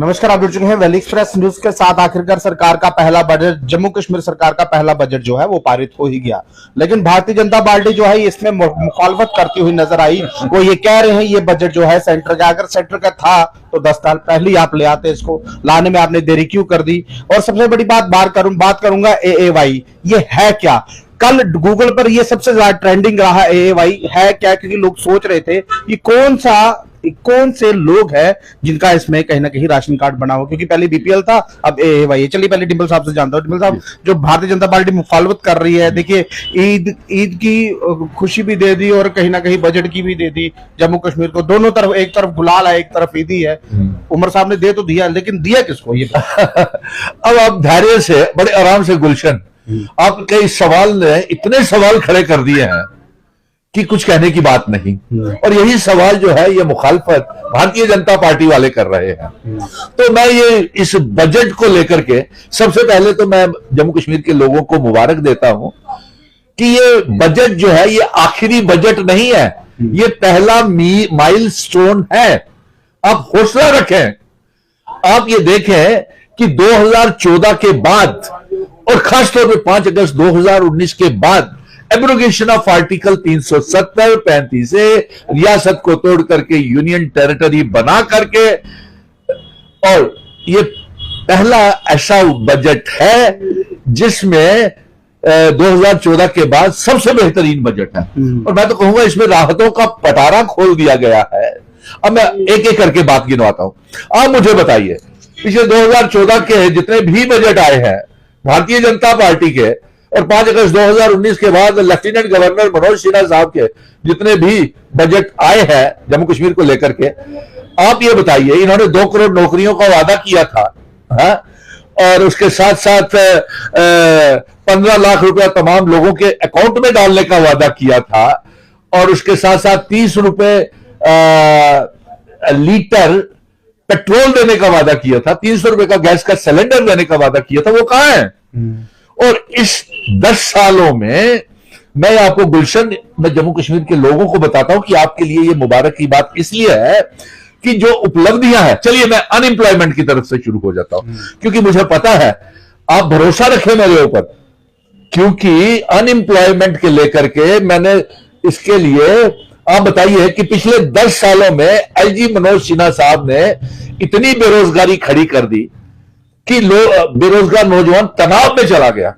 नमस्कार, आप जुड़ चुके हैं वैली एक्सप्रेस न्यूज के साथ। आखिरकार सरकार का पहला बजट, जम्मू कश्मीर सरकार का पहला बजट जो है वो पारित हो ही गया, लेकिन भारतीय जनता पार्टी जो है इसमें मुखालफत करती हुई नजर आई। वो ये कह रहे हैं ये बजट जो है सेंटर का, अगर सेंटर का था तो 10 साल पहले ही आप ले आते, इसको लाने में आपने देरी क्यों कर दी। और सबसे बड़ी बात करूंगा एएवाई, ये है क्या। कल गूगल पर ये सबसे ज्यादा ट्रेंडिंग रहा एएवाई है क्या, क्योंकि लोग सोच रहे थे कि कौन से लोग हैं जिनका इसमें कहीं ना कहीं राशन कार्ड बना हुआ, क्योंकि पहले बीपीएल था, अब एएवाई। चलिए पहले डिम्पल साहब से जानता हूं। डिम्पल साहब, जो भारतीय जनता पार्टी मुखालफत कर रही है, देखिए ईद की खुशी भी दे दी और कहीं ना कहीं बजट की भी दे दी जम्मू कश्मीर को। दोनों तरफ, एक तरफ गुलाल है, एक तरफ ईदी है। उमर साहब ने दे तो दिया, लेकिन दिया किसको ये अब आप धैर्य से, बड़े आराम से, गुलशन, आप कई सवाल ने इतने सवाल खड़े कर दिए हैं कि कुछ कहने की बात नहीं। और यही सवाल जो है ये मुखालफत भारतीय जनता पार्टी वाले कर रहे हैं। तो मैं ये इस बजट को लेकर के सबसे पहले तो मैं जम्मू कश्मीर के लोगों को मुबारक देता हूं कि ये बजट जो है ये आखिरी बजट नहीं है, ये पहला माइलस्टोन है। आप हौसला रखें। आप ये देखें कि 2014 के बाद और खासतौर पर 5 अगस्त 2019 के बाद एब्रोगेशन ऑफ आर्टिकल 370-35 से रियासत को तोड़ करके यूनियन टेरिटरी बना करके, और ये पहला ऐसा बजट है जिसमें 2014 के बाद सबसे बेहतरीन बजट है। और मैं तो कहूंगा इसमें राहतों का पटारा खोल दिया गया है। अब मैं एक एक करके बात गिनवाता हूं। आप मुझे बताइए, पिछले 2014 के जितने भी बजट आए हैं भारतीय जनता पार्टी के, और 5 अगस्त 2019 के बाद लेफ्टिनेंट गवर्नर मनोज सिन्हा साहब के जितने भी बजट आए हैं जम्मू कश्मीर को लेकर के, आप ये बताइए, इन्होंने 2 करोड़ नौकरियों का वादा किया था, हाँ? और उसके साथ साथ 15 लाख रुपया तमाम लोगों के अकाउंट में डालने का वादा किया था, और उसके साथ साथ 30 रुपए लीटर पेट्रोल देने का वादा किया था, 300 रुपए का गैस का सिलेंडर देने का वादा किया था। वो कहां है? और इस 10 सालों में मैं आपको, गुलशन, मैं जम्मू कश्मीर के लोगों को बताता हूं कि आपके लिए ये मुबारक की बात इसलिए है कि जो उपलब्धियां हैं, चलिए मैं अनएम्प्लॉयमेंट की तरफ से शुरू हो जाता हूं, क्योंकि मुझे पता है आप भरोसा रखें मेरे ऊपर, क्योंकि अनएम्प्लॉयमेंट के लेकर के मैंने इसके लिए, आप बताइए कि पिछले 10 सालों में एलजी मनोज सिन्हा साहब ने इतनी बेरोजगारी खड़ी कर दी कि बेरोजगार नौजवान तनाव में चला गया।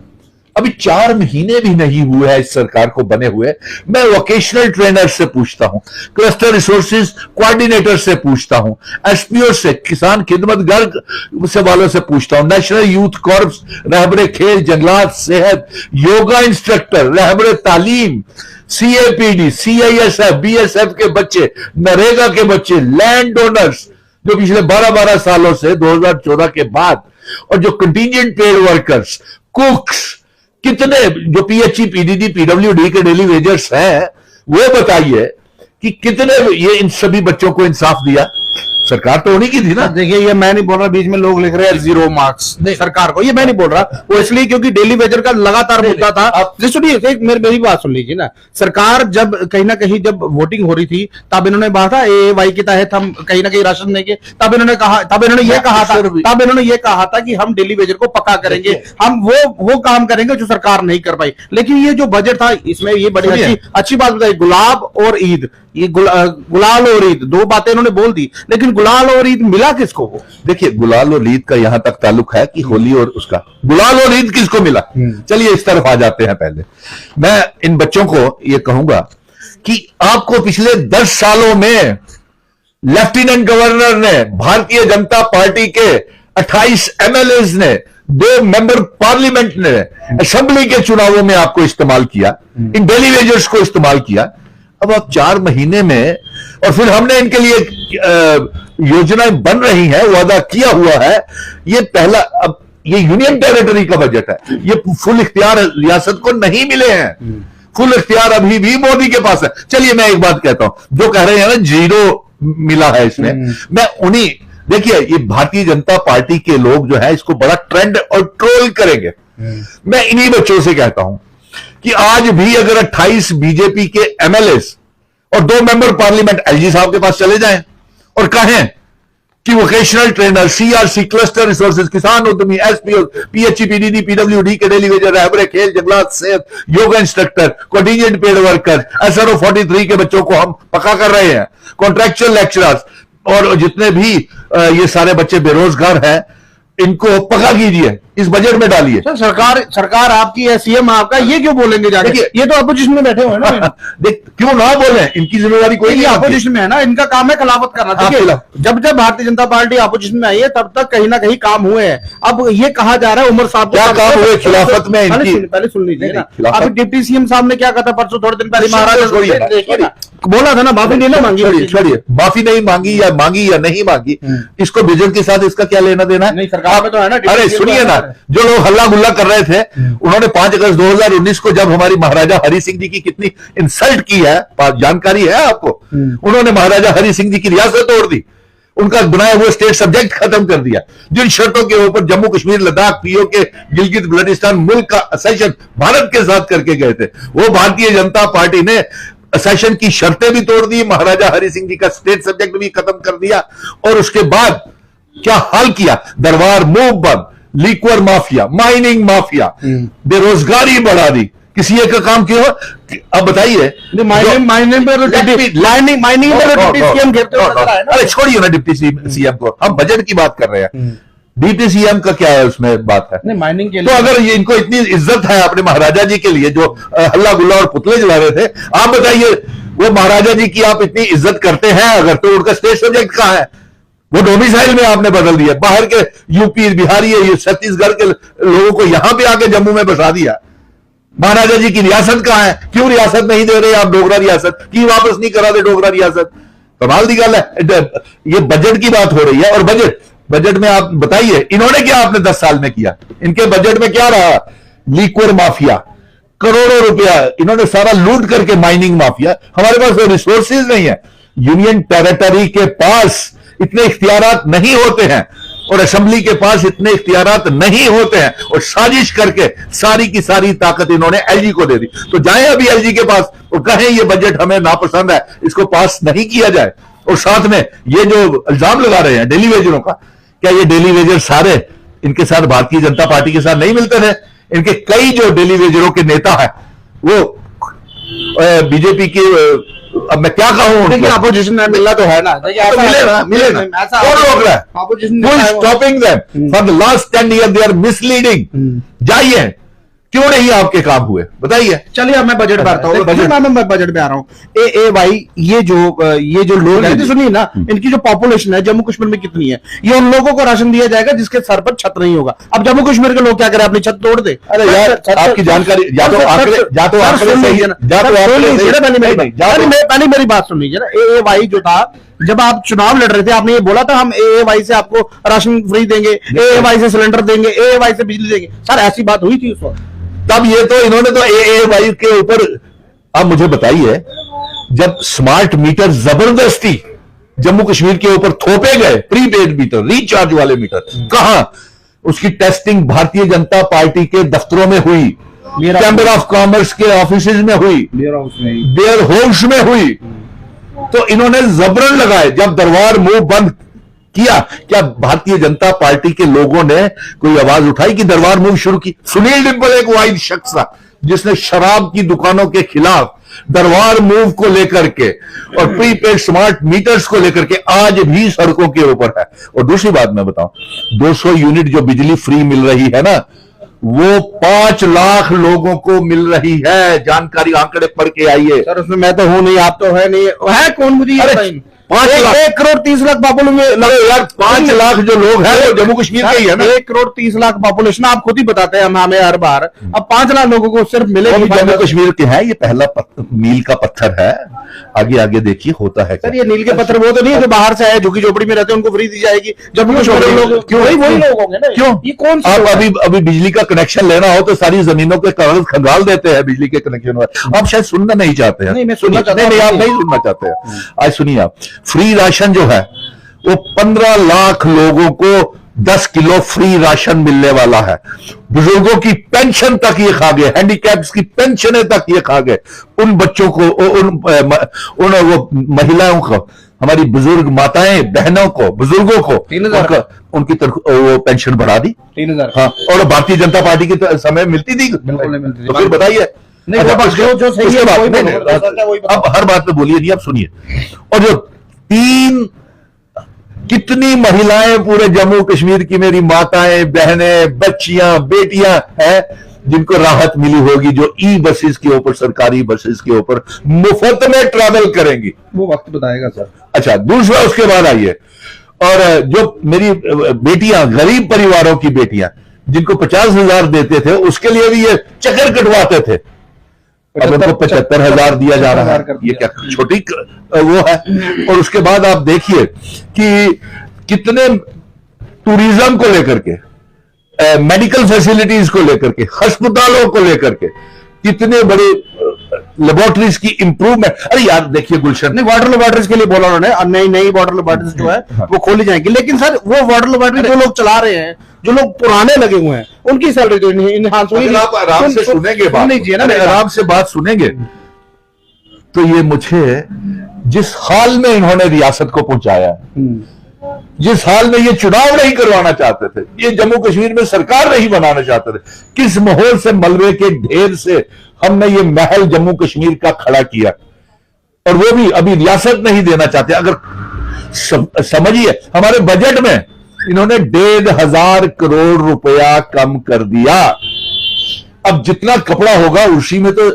अभी 4 महीने भी नहीं हुए हैं इस सरकार को बने हुए। मैं वोकेशनल ट्रेनर से पूछता हूं, क्लस्टर रिसोर्सेज कोऑर्डिनेटर से पूछता हूं, एसपीओ से, किसान खिदमतगर से वालों से पूछता हूं, नेशनल यूथ कॉर्प्स, रहबरे खेल, जंगलात, सेहत, योगा इंस्ट्रक्टर, रहबरे तालीम, सीएपीडी, सीआईएसएफ, बीएसएफ के बच्चे, नरेगा के बच्चे, लैंड ओनर्स जो पिछले 12 सालों से 2014 के बाद, और जो कंटिजेंट पेड वर्कर्स, कुक्स, कितने जो पीएचई, पीडीडी, पीडब्ल्यूडी के डेली वेजर्स हैं, वो बताइए कि कितने ये इन सभी बच्चों को इंसाफ दिया। सरकार तो होनी की थी ना। देखिए, ये मैं नहीं बोल रहा, बीच में लोग लिख रहे हैं 0 मार्क्स सरकार को, ये मैं नहीं बोल रहा, वो इसलिए क्योंकि डेली वेजर का लगातार मुद्दा था। सुनिए, मेरी बात सुन लीजिए ना। सरकार जब कहीं ना कहीं जब वोटिंग हो रही थी, तब इन्होंने कहा था एएवाई के तहत हम कहीं ना कहीं राशन देंगे, तब इन्होंने ये कहा था कि हम डेली वेजर को पक्का करेंगे, हम वो काम करेंगे जो सरकार नहीं कर पाई। लेकिन ये जो बजट था, इसमें ये बड़ी अच्छी बात बताई, गुलाब और ईद, ये गुलाल और ईद, 2 बातें इन्होंने बोल दी, लेकिन गुलाल और ईद मिला किसको? वो देखिए, गुलाल और ईद का यहां तक ताल्लुक है कि होली और उसका, गुलाल और ईद किसको मिला? चलिए इस तरफ आ जाते हैं। पहले मैं इन बच्चों को यह कहूंगा कि आपको पिछले 10 सालों में लेफ्टिनेंट गवर्नर ने, भारतीय जनता पार्टी के 28 एमएलएज ने, 2 मेंबर पार्लियामेंट ने असेंबली के चुनावों में आपको इस्तेमाल किया, इन डेली वेजर्स को इस्तेमाल किया। अब आप 4 महीने में, और फिर हमने इनके लिए योजनाएं बन रही हैं, वादा किया हुआ है। ये पहला, अब ये यूनियन टेरिटरी का बजट है, ये फुल इख्तियार रियासत को नहीं मिले हैं, फुल इख्तियार अभी भी मोदी के पास है। चलिए मैं एक बात कहता हूं, जो कह रहे हैं ना 0 मिला है इसमें, मैं उन्हीं, देखिए ये भारतीय जनता पार्टी के लोग जो है इसको बड़ा ट्रेंड और ट्रोल करेंगे। मैं इन्हीं बच्चों से कहता हूं कि आज भी अगर 28 बीजेपी के एमएलए और 2 मेंबर पार्लियामेंट एलजी साहब के पास चले जाएं और कहें कि vocational trainer, CRC, cluster resources, किसान उद्यमी, एसपीओ, पीएचई, पीडीडी, पीडब्ल्यूडी के डेली वेजर, रहबरे, खेल, जंगलात, सेहत, yoga instructor, contingent paid worker, SRO 43 के बच्चों को हम पक्का कर रहे हैं, कॉन्ट्रैक्चुअल लेक्चरर्स, और जितने भी ये सारे बच्चे बेरोजगार हैं इनको पक्का कीजिए, इस बजट में डालिए। सर सरकार आपकी है, सीएम आपका, ये क्यों बोलेंगे जाके? ये तो अपोजिशन में बैठे हुए हैं ना। देख क्यों ना बोले, इनकी जिम्मेदारी कोई नहीं, अपोजिशन में है ना, इनका काम है खिलाफत करना। देखिए जब भारतीय जनता पार्टी अपोजिशन में आई है तब तक कहीं ना कहीं काम हुए हैं। अब ये कहा जा रहा है उमर साहब क्या काम हुए खिलाफत में? पहले सुन लीजिए ना, अभी डिप्टी सीएम साहब ने क्या कहा था परसों, थोड़े दिन पहले महाराज बोला था ना, माफी नहीं मांगी। छोड़िए, माफी नहीं मांगी या नहीं मांगी, इसको बजट के साथ इसका क्या लेना देना है? नहीं, सरकार में तो है ना। अरे सुनिए ना, जो लोग हल्ला गुल्ला कर रहे थे, उन्होंने 5 अगस्त 2019 को जब हमारी महाराजा हरि सिंह जी की कितनी इंसल्ट की है, जानकारी है आपको? उन्होंने महाराजा हरि सिंह जी की रियासत तोड़ दी, उनका बनाया हुआ स्टेट सब्जेक्ट खत्म कर दिया, जिन शर्तों के ऊपर जम्मू कश्मीर, लद्दाख, पीओके, गिलगित बल्टिस्तान मुल्क का असेशन भारत के साथ करके गए थे, वो भारतीय जनता पार्टी ने असेशन की शर्तें भी तोड़ दी, महाराजा हरि सिंह जी का स्टेट सब्जेक्ट भी खत्म कर दिया, और उसके बाद क्या हाल किया? दरबार मूव बंद, लिक्वर माफिया, माइनिंग माफिया, बेरोजगारी बढ़ा दी। किसी एक का काम क्यों? अब बताइए। अरे छोड़िए ना डिप्टी सीएम को, हम बजट की बात कर रहे हैं। डिप्टी सीएम का क्या है उसमें बात है? नहीं, माइनिंग के लिए तो अगर ये इनको इतनी इज्जत है अपने महाराजा जी के लिए जो हल्ला गुल्ला और पुतले जला रहे थे, आप बताइए वो महाराजा जी की आप इतनी इज्जत करते हैं अगर, तो उनका स्टेट सब्जेक्ट कहां है? वो डोमिसाइल में आपने बदल दिया, बाहर के यूपी बिहारी ये छत्तीसगढ़ के लोगों को यहां पे आके जम्मू में बसा दिया। महाराजा जी की रियासत कहां है? क्यों रियासत नहीं दे रहे आप? डोगरा रियासत क्यों वापस नहीं करा दे? डोगरा रियासत कमाल दी गल है। ये बजट की बात हो रही है, और बजट में आप बताइए इन्होंने क्या आपने 10 साल में किया? इनके बजट में क्या रहा? लिक्वर माफिया, करोड़ों रुपया इन्होंने सारा लूट करके, माइनिंग माफिया। हमारे पास तो रिसोर्सेज नहीं है, यूनियन टेरिटरी के पास इतने इख्तियारात नहीं होते हैं, और असेंबली के पास इतने इख्तियारात नहीं होते हैं, और साजिश करके सारी की सारी ताकत इन्होंने एलजी को दे दी। तो जाएं अभी एलजी के पास और कहें ये बजट हमें नापसंद है, इसको पास नहीं किया जाए। और साथ में ये जो इल्जाम लगा रहे हैं डेली वेजरों का, क्या ये डेली वेजर सारे इनके साथ भारतीय जनता पार्टी के साथ नहीं मिलते थे? इनके कई जो डेली वेजरों के नेता हैं वो बीजेपी के, अब मैं क्या कहूं, अपोजिशन में मिलना तो है ना, मिलेगा कौन रोक रहा है? Stopping them for the last 10 year they are misleading. जाइए, क्यों नहीं आपके काम हुए बताइए? चलिए अब मैं बजट पे आता हूँ, मैं बजट पे आ रहा हूँ। AAY ये जो लोग हैं, सुनिए ना, इनकी जो पॉपुलेशन है जम्मू कश्मीर में कितनी है, ये उन लोगों को राशन दिया जाएगा जिसके सर पर छत नहीं होगा। अब जम्मू कश्मीर के लोग क्या करें? अपनी छत तोड़ दे? अरे यार, आपकी जानकारी पहले मेरी बात सुन लीजिए ना। AAY जो था, जब आप चुनाव लड़ रहे थे, आपने ये बोला था हम AAY से आपको राशन फ्री देंगे, AAY से सिलेंडर देंगे, AAY से बिजली देंगे। सर ऐसी बात हुई थी उस वक्त? तब ये तो इन्होंने तो AAY के ऊपर, अब मुझे बताइए, जब स्मार्ट मीटर जबरदस्ती जम्मू कश्मीर के ऊपर थोपे गए, प्रीपेड मीटर, रिचार्ज वाले मीटर, कहां उसकी टेस्टिंग भारतीय जनता पार्टी के दफ्तरों में हुई, चैंबर ऑफ कॉमर्स के ऑफिसेज में हुई, बेयर हाउस में हुई। तो इन्होंने जबरन लगाए। जब दरबार मूव बंद किया, क्या भारतीय जनता पार्टी के लोगों ने कोई आवाज उठाई कि दरबार मूव शुरू की? सुनील डिम्पल एक वाहिद शख्स था जिसने शराब की दुकानों के खिलाफ दरबार मूव को लेकर के और प्रीपेड स्मार्ट मीटर्स को लेकर के आज भी सड़कों के ऊपर है। और दूसरी बात मैं बताऊं, 200 यूनिट जो बिजली फ्री मिल रही है ना, वो 5 लाख लोगों को मिल रही है। जानकारी आंकड़े पढ़ के आइए। सर उसमें मैं तो हूं नहीं, आप तो है नहीं, है कौन? मुझे 1 करोड़ 30 लाख पॉपुलेशन यार, 5 लाख जो लोग हैं वो जम्मू कश्मीर के ही है ना। 1 करोड़ 30 लाख पॉपुलेशन, आप खुद ही बताते हैं हमें हर बार। अब 5 लाख लोगों को सिर्फ मिलेगी। जम्मू कश्मीर के है, ये पहला मील का पत्थर है। आगे आगे देखिए होता है। सर ये नील के पत्थर वो तो नहीं है जो बाहर से आए, झुकी झोपड़ी में रहते हैं, उनको फ्री दी जाएगी। जम्मू कश्मीर लोग क्यों? वही लोग होंगे ना। क्यों? ये कौन सा? आप अभी बिजली का कनेक्शन लेना हो तो सारी जमीनों के कागज खंगाल देते हैं बिजली के कनेक्शन में। आप शायद सुनना नहीं चाहते हैं। नहीं, मैं सुनना चाहता नहीं, आप नहीं सुनना चाहते हैं। आज सुनिए, आप फ्री राशन जो है वो 15 लाख लोगों को 10 किलो फ्री राशन मिलने वाला है। बुजुर्गों की पेंशन तक ये खा गए, हैंडीकैप्स की पेंशनें तक ये खा गए। उन बच्चों को, उन वो महिलाओं को हमारी बुजुर्ग माताएं बहनों को, बुजुर्गों को 3,000 उनकी वो पेंशन बढ़ा दी 3,000। हाँ, और भारतीय जनता पार्टी के समय मिलती थी, बिल्कुल नहीं मिलती थी। तो फिर बताइए। नहीं, अच्छा, वो जो सही है, उसके बाद वही नहीं, बोलो, जो सच है वही बताओ। अब हर बात में बोलिए नहीं, अब सुनिए। और जो कितनी महिलाएं पूरे जम्मू कश्मीर की, मेरी माताएं बहनें बच्चियां बेटियां हैं जिनको राहत मिली होगी, जो ई बसेस के ऊपर, सरकारी बसेस के ऊपर मुफ्त में ट्रैवल करेंगी, वो वक्त बताएगा सर। अच्छा, दूसरा उसके बाद आइए, और जो मेरी बेटियां, गरीब परिवारों की बेटियां जिनको 50,000 देते थे, उसके लिए भी ये चक्कर कटवाते थे, अब उनको 75,000 दिया जा रहा है। ये क्या छोटी वो है। और उसके बाद आप देखिए कि कितने टूरिज्म को लेकर के, मेडिकल फैसिलिटीज को लेकर के, अस्पतालों को लेकर के कितने बड़े लेबोरेटरीज की इंप्रूवमेंट। अरे यार देखिए गुलशन, नहीं, वाटर लेबोरेटरीज के लिए बोला उन्होंने, नई वाटर लेबोरेटरीज जो है वो खोली जाएंगी, लेकिन सर वो वाटर लेबोरेटरी जो लोग चला रहे हैं, जो लोग पुराने लगे हुए हैं, उनकी सैलरी तो इनहांस हुई नहीं। आप आराम से सुनेंगे बात, लीजिए ना, आराम से बात सुनेंगे तो ये मुझे जिस हाल में इन्होंने रियासत को पहुंचाया, जिस हाल में ये चुनाव नहीं करवाना चाहते थे, ये जम्मू कश्मीर में सरकार नहीं बनाना चाहते थे, किस माहौल से, मलबे के ढेर से हमने ये महल जम्मू कश्मीर का खड़ा किया, और वो भी अभी रियासत नहीं देना चाहते। अगर समझिए, हमारे बजट में इन्होंने 1,500 करोड़ रुपया कम कर दिया। अब जितना कपड़ा होगा उसी में तो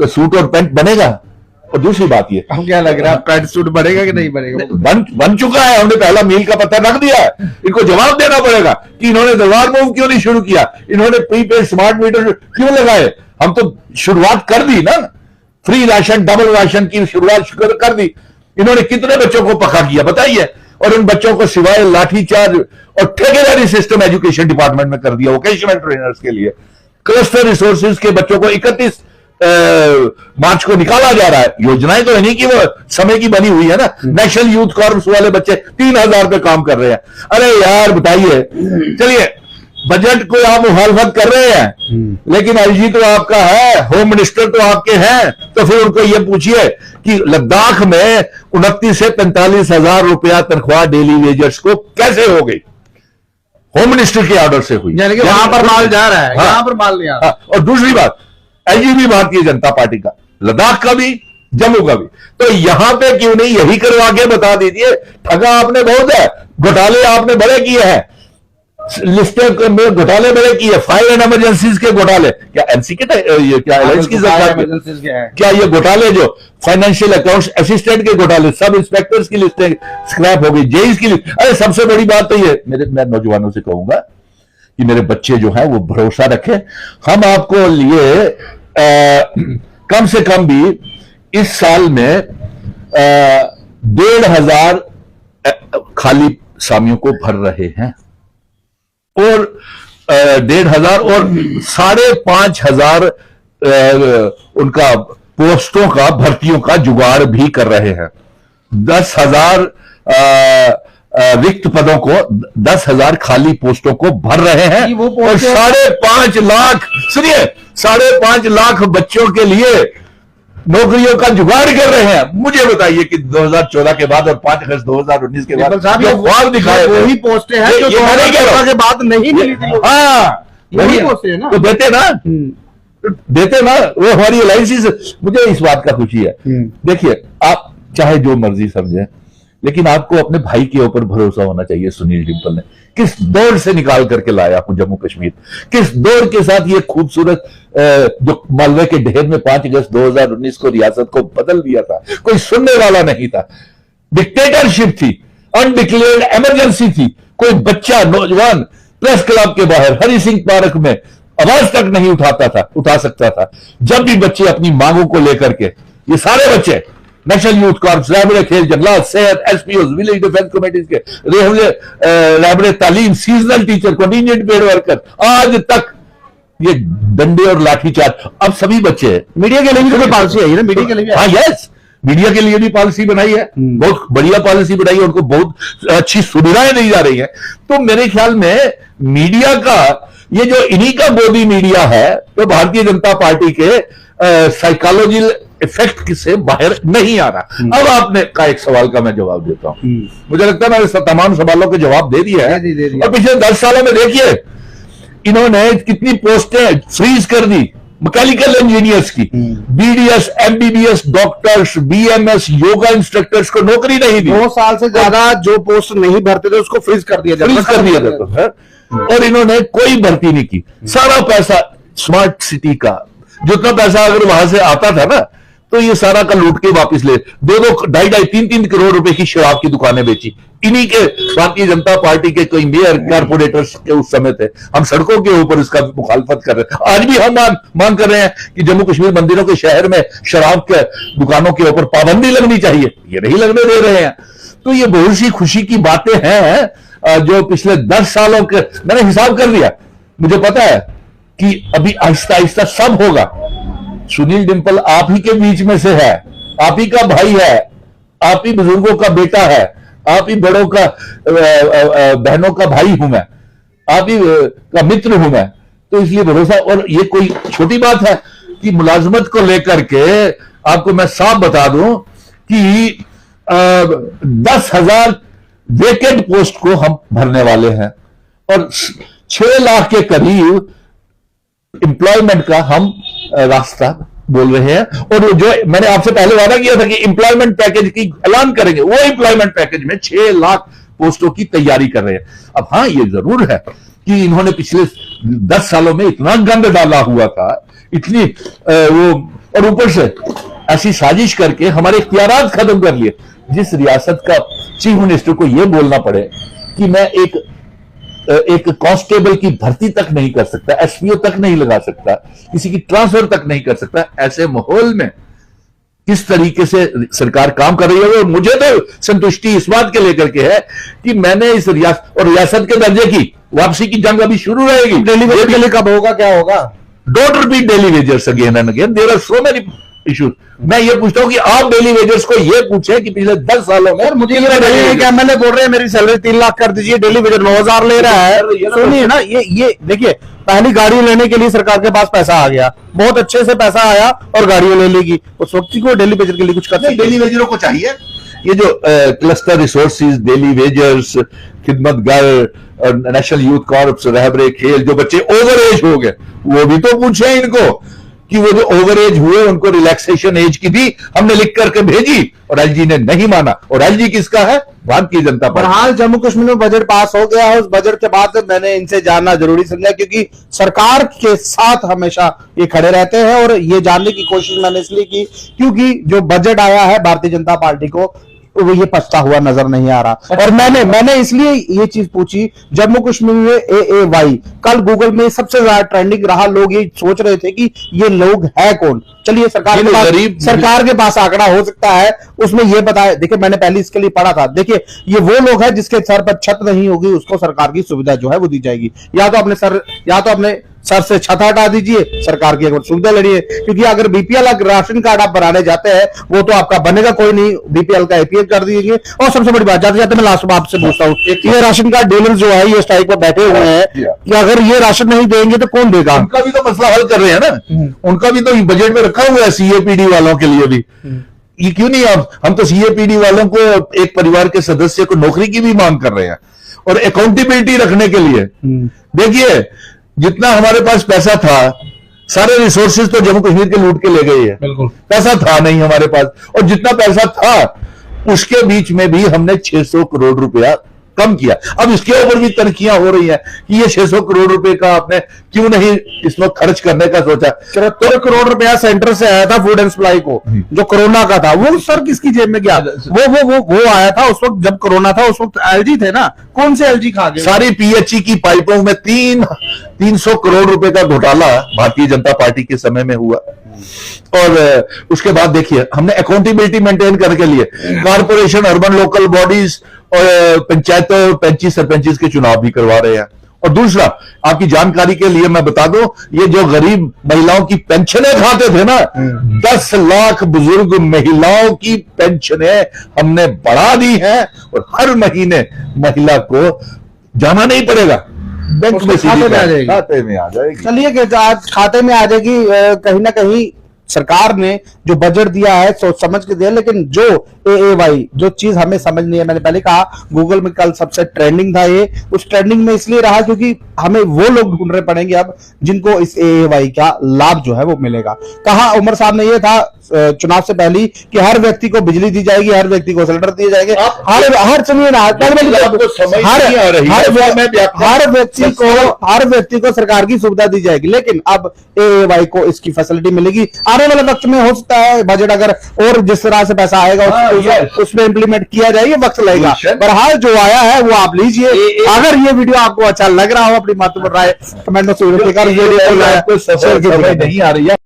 सूट और पैंट बनेगा। और दूसरी बात ये, हम क्या लग रहा है, पैंट सूट बनेगा कि नहीं बनेगा? बन चुका है, हमने पहला मील का पत्थर रख दिया है। इनको जवाब देना पड़ेगा कि इन्होंने दरबार मूव क्यों नहीं शुरू किया, इन्होंने प्रीपेड स्मार्ट मीटर क्यों लगाए। हम तो शुरुआत कर दी ना, फ्री राशन, डबल राशन की शुरुआत कर दी। इन्होंने कितने बच्चों को पक्का किया बताइए, और उन बच्चों को सिवाय लाठीचार्ज और ठेकेदारी सिस्टम एजुकेशन डिपार्टमेंट में कर दिया, वोकेशनल ट्रेनर्स के लिए। क्लस्टर रिसोर्सेज के बच्चों को 31 मार्च को निकाला जा रहा है। योजनाएं तो है नहीं कि वो समय की बनी हुई है ना। नेशनल यूथ कॉर्प्स वाले बच्चे 3,000 पे काम कर रहे हैं। अरे यार बताइए, चलिए बजट को आप मुखालफत कर रहे हैं, लेकिन आईजी तो आपका है, होम मिनिस्टर तो आपके हैं, तो फिर उनको ये पूछिए कि लद्दाख में 29 से 45,000 रुपया तनख्वाह डेली वेजर्स को कैसे हो गई? होम मिनिस्टर के ऑर्डर से हुई, यानी कि वहां पर माल जा रहा है, हाँ, यहां पर माल नहीं आ रहा। और दूसरी बात, आईजीपी भारतीय जनता पार्टी का, लद्दाख का भी, जम्मू का भी, तो यहां पे क्यों नहीं यही करवा के बता दीजिए। ठगा आपने बहुत है, घोटाले आपने बड़े किए हैं, लिस्टें में घोटाले बड़े किए, फायर एंड इमरजेंसीज के घोटाले, क्या एमसी के ये क्या एलायंस की सरकार में, क्या ये घोटाले जो फाइनेंशियल अकाउंट्स असिस्टेंट के घोटाले, सब इंस्पेक्टर्स की लिस्टें स्क्रैप हो गई, जेईस की लिस्ट। अरे सबसे बड़ी बात तो ये, मैं नौजवानों से कहूंगा कि मेरे बच्चे जो है वो भरोसा रखें, हम आपको लिए कम से कम भी इस साल में 1,500 खाली सामियों को भर रहे हैं, और 1,500 और 5,500 उनका पोस्टों का, भर्तियों का जुगाड़ भी कर रहे हैं। 10,000 रिक्त पदों को, 10,000 खाली पोस्टों को भर रहे हैं, और 5.5 लाख, सुनिए, 5.5 लाख बच्चों के लिए नौकरियों का जुगाड़ कर रहे हैं। मुझे बताइए कि 2014 के बाद और 5 अगस्त 2019 के बाद ख्वाब दिखाए वही पोस्टें हैं जो 2014 के बाद नहीं मिली थी। हाँ, वही पोस्टें हैं ना, तो देते ना, देते ना, वो हमारी एलायंसी से। मुझे इस बात का खुशी है। देखिए, आप चाहे जो मर्जी समझें, लेकिन आपको अपने भाई के ऊपर भरोसा होना चाहिए। सुनील डिम्पल ने किस दौर से निकाल करके लाया हूं जम्मू कश्मीर, किस दौर के साथ ये खूबसूरत जो मालवे के ढेर में 5 अगस्त 2019 को रियासत को बदल दिया था, कोई सुनने वाला नहीं था। डिक्टेटरशिप थी, अनडिक्लेयर्ड इमरजेंसी थी, कोई बच्चा नौजवान प्रेस क्लब के बाहर हरि सिंह पार्क में आवाज तक नहीं उठा सकता था। जब भी बच्चे अपनी मांगों को लेकर के, ये सारे बच्चे नेशनल यूथ कॉर्प्स, रैबड़े खेल जंगलात, सेहत, एसपीओ, विलेज डिफेंस कमेटीज के, रैबड़े तालीम, seasonal teacher, contingent paid worker, आज तक ये डंडे और लाठीचार्ज। अब सभी बच्चे, मीडिया के लिए भी कोई पॉलिसी है ना, मीडिया के लिए भी, हाँ यस, मीडिया के लिए भी पॉलिसी बनाई है, बहुत बढ़िया पॉलिसी बनाई है, उनको बहुत अच्छी सुविधाएं दी जा रही है। तो मेरे ख्याल में मीडिया का, ये जो इन्हीं का गोदी मीडिया है, तो भारतीय जनता पार्टी के साइकोलॉजी इफेक्ट से बाहर नहीं आ रहा। अब आपने का एक सवाल का मैं जवाब देता हूं। मुझे लगता है मैंने तमाम सवालों के जवाब दे दिया है। और पिछले 10 सालों में देखिए इन्होंने कितनी पोस्टें फ्रीज कर दी मैकेनिकल इंजीनियर्स की, BDS, MBBS doctors, BMS, yoga instructors को नौकरी नहीं दी। 2 साल से ज्यादा जो पोस्ट नहीं भरते थे उसको फ्रीज कर दिया जाता। और इन्होंने कोई भर्ती नहीं की। सारा पैसा स्मार्ट सिटी का जितना पैसा अगर वहां से आता था ना तो ये सारा का लूट के वापस ले 2-2, 2.5, 3-3 करोड़ रुपए की शराब की दुकानें बेची। इन्हीं के भारतीय जनता पार्टी के कोई मेयर कारपोरेटर्स के उस समय थे। हम सड़कों के ऊपर इसका मुखालफत कर रहे हैं। आज भी हम मांग कर रहे हैं कि जम्मू कश्मीर मंदिरों के शहर में शराब के दुकानों के ऊपर पाबंदी लगनी चाहिए। ये नहीं लगने दे रहे हैं। तो ये बहुत सी खुशी की बातें हैं जो पिछले 10 सालों के मैंने हिसाब कर लिया। मुझे पता है कि अभी आहिस्ता आहिस्ता सब होगा। सुनील डिंपल आप ही के बीच में से है, आप ही का भाई है, आप ही बुजुर्गों का बेटा है, आप ही बड़ों का बहनों का भाई हूं मैं, आप ही का मित्र हूं मैं। तो इसलिए भरोसा, और ये कोई छोटी बात है कि मुलाजमत को लेकर के आपको मैं साफ बता दूं कि 10,000 वेकेंट पोस्ट को हम भरने वाले हैं और 6 लाख के करीब एम्प्लॉयमेंट का हम रास्ता बोल रहे हैं। और जो मैंने आपसे पहले वादा किया था कि एम्प्लॉयमेंट पैकेज की ऐलान करेंगे, वो एम्प्लॉयमेंट पैकेज में 6 लाख पोस्टों की तैयारी कर रहे हैं। अब हाँ, ये जरूर है कि इन्होंने पिछले 10 सालों में इतना गंद डाला हुआ था, इतनी वो, और ऊपर से ऐसी साजिश करके हमारे इख्तियारात खत्म कर लिए। जिस रियासत का चीफ मिनिस्टर को यह बोलना पड़े कि मैं एक कांस्टेबल की भर्ती तक नहीं कर सकता, एसपीओ तक नहीं लगा सकता, किसी की ट्रांसफर तक नहीं कर सकता, ऐसे माहौल में किस तरीके से सरकार काम कर रही है। और मुझे तो संतुष्टि इस बात के लेकर के है कि मैंने इस रियासत के दर्जे की वापसी की जंग अभी शुरू रहेगी। डेली वेजेस के लिए कब होगा, क्या होगा? Don't repeat daily wagers again and again, there are so many issues. मैं ये पूछता हूं कि आप डेली वेजर्स को ये पूछे कि पिछले 10 सालों में मुझे एमएलए बोल रहे हैं मेरी सैलरी 3 लाख कर दीजिए, डेली वेजर 9,000 ले रहा है। सुनिए ना, ये देखिए, पहली गाड़ी लेने के लिए सरकार के पास पैसा आ गया, बहुत अच्छे से पैसा आया और गाड़ियों ले लेगी। उस वक्त को डेली वेजर के लिए कुछ करते, डेली वेजरों को चाहिए ये जो क्लस्टर रिसोर्सेज, डेली वेजर्स, खिदमतगर, national youth corps, Rehbare Khel, जो बच्चे ओवर एज हो गए वो भी तो पूछे इनको कि वो जो ओवर एज हुए उनको रिलैक्सेशन एज की भी हमने लिख करके भेजी और एलजी ने नहीं माना। और एलजी किसका है? भारतीय जनता पार्टी। बहरहाल जम्मू कश्मीर में बजट पास हो गया है। उस बजट के बाद मैंने इनसे जानना जरूरी समझा क्योंकि सरकार के साथ हमेशा ये खड़े रहते हैं और ये जानने की कोशिश मैंने इसलिए की क्योंकि जो बजट आया है भारतीय जनता पार्टी को वो ये पछता हुआ नजर नहीं आ रहा। और मैंने इसलिए ये चीज पूछी, जम्मू कश्मीर में AAY कल गूगल में सबसे ज्यादा ट्रेंडिंग रहा। लोग ये सोच रहे थे कि ये लोग है कौन। चलिए सरकार के पास आंकड़ा हो सकता है, उसमें ये बताया। देखिए, मैंने पहले इसके लिए पढ़ा था। देखिए, ये वो लोग हैं जिसके सर पर छत नहीं होगी, उसको सरकार की सुविधा जो है वो दी जाएगी। या तो अपने सर से छत हटा दीजिए, सरकार की अगर सुविधा ले रही है। क्योंकि अगर बीपीएल राशन कार्ड आप बनाने जाते हैं वो तो आपका बनेगा कोई नहीं, बीपीएल का APL कर दीजिए। और सबसे बड़ी बात, जाते जाते मैं लास्ट में आपसे पूछता हूँ, ये राशन कार्ड डीलर जो है ये स्ट्राइक पर बैठे हुए हैं कि अगर ये राशन नहीं देंगे तो कौन देगा? उनका भी तो मसला हल कर रहे हैं ना, उनका भी तो बजट में रखा हुआ है CAPD वालों के लिए भी। ये क्यों नहीं? हम तो CAPD वालों को, एक परिवार के सदस्य को नौकरी की भी मांग कर रहे हैं और अकाउंटेबिलिटी रखने के लिए। देखिए, जितना हमारे पास पैसा था, सारे रिसोर्सेज तो जम्मू कश्मीर के लूट के ले गए हैं। बिल्कुल पैसा था नहीं हमारे पास, और जितना पैसा था उसके बीच में भी हमने 600 करोड़ रुपया कम किया। अब इसके ऊपर भी तनखियां हो रही हैं कि ये 600 करोड़ रुपए का आपने क्यों नहीं इस वक्त खर्च करने का सोचा। 73 करोड़ रुपया सेंटर से आया था फूड एंड सप्लाई को, जो कोरोना का था। वो सर किसकी जेब में गया? वो आया था उस वक्त जब कोरोना था। उस वक्त LG थे ना, कौन से LG खा गए? सारी PHE की पाइपों में 300 करोड़ रुपए का घोटाला भारतीय जनता पार्टी के समय में हुआ। और उसके बाद देखिए, हमने अकाउंटेबिलिटी मेंटेन करने के लिए कॉर्पोरेशन, अर्बन लोकल बॉडीज और पंचायतों, पंची सरपंच के चुनाव भी करवा रहे हैं। और दूसरा, आपकी जानकारी के लिए मैं बता दूं, ये जो गरीब महिलाओं की पेंशनें खाते थे ना, 10 लाख बुजुर्ग महिलाओं की पेंशनें हमने बढ़ा दी हैं और हर महीने महिला को जाना नहीं पड़ेगा, बैंक में खाते में आ जाएगी। खाते में आ जाएगी। चलिए, आज खाते में आ जाएगी। कहीं ना कहीं सरकार ने जो बजट दिया है सोच समझ के दिया, लेकिन जो एएवाई जो चीज हमें समझ नहीं है, मैंने पहले कहा गूगल में कल सबसे ट्रेंडिंग था ये, उस ट्रेंडिंग में इसलिए रहा क्योंकि हमें वो लोग ढूंढने पड़ेंगे अब जिनको इस एएवाई का लाभ जो है वो मिलेगा। कहा उमर साहब ने ये था चुनाव से पहले कि हर व्यक्ति को बिजली दी जाएगी, हर व्यक्ति को सिलेंडर दिए जाएंगे, हर सुनिए ना, हर व्यक्ति को सरकार की सुविधा दी जाएगी, लेकिन अब एएवाई को इसकी फैसिलिटी मिलेगी। आने वाले वक्त में हो सकता है बजट अगर और जिस तरह से पैसा आएगा उसमें इंप्लीमेंट किया जाए, ये वक्त लगेगा। बहरहाल जो आया है वो आप लीजिए। अगर ये वीडियो आपको अच्छा लग रहा हो अपनी महत्वपूर्ण राय कमेंट में नहीं आ रही है।